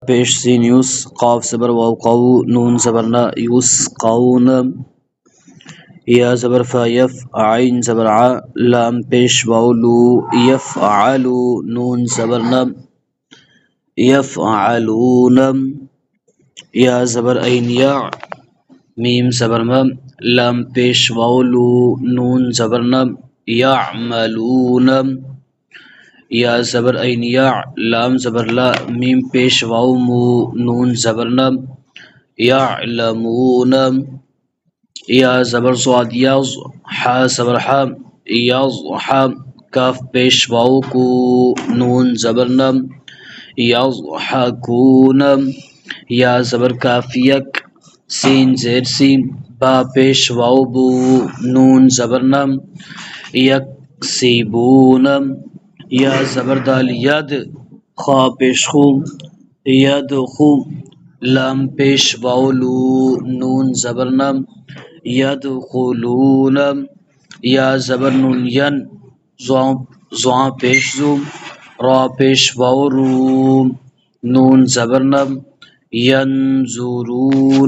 پیش سین یوس، قاف زبر واو قو، نون زبر نا یوس قون. یا زبر فا یف، عین زبر ع، لام پیش واو لو، یفعلو، نون زبر نا یفعلون. یا زبر عین یا، میم زبر م، لام پیش واو لو، نون زبر نا یعملون. یا زبر عین یا، لام زبر لا، میم پیش واو مو، نون زبر نا یعلمون. یا زبر صاد یض، حا زبر حا، یضح، کاف پیش واو کو، نون زبر نا یضحکون. یا زبر کاف یک، سین زیر سین، با پیش واو بو، نون زبر نا یکسبون. یا زبر دال ید، خا پیش خو، یدخو، لام پیش واو لو، نون زبر نا یدخلون. یا زبر نون ین، زوان پیش زو، را پیش واو رو، نون زبر نا ینظرون.